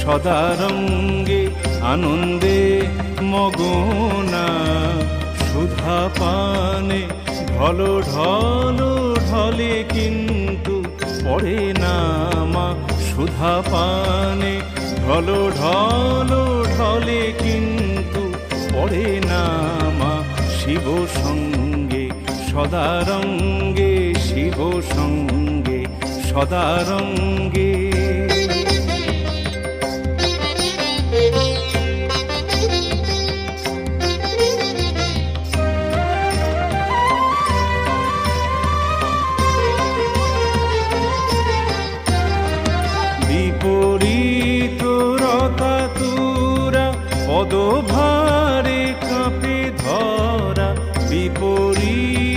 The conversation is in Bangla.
সদারঙ্গে আনন্দে মগনা, সুধা পানে ঢল ঢল ঢলে কিন্তু পড়ে না মা। সুধা পানে ঢল ঢল ঢলে কিন্তু পড়ে না মা। শিব সঙ্গে সদারঙ্গে, শিব সঙ্গে সদারঙ্গে। বিপরীত রতাতুরা পদভারে কাঁপে ধরা, বিপরীত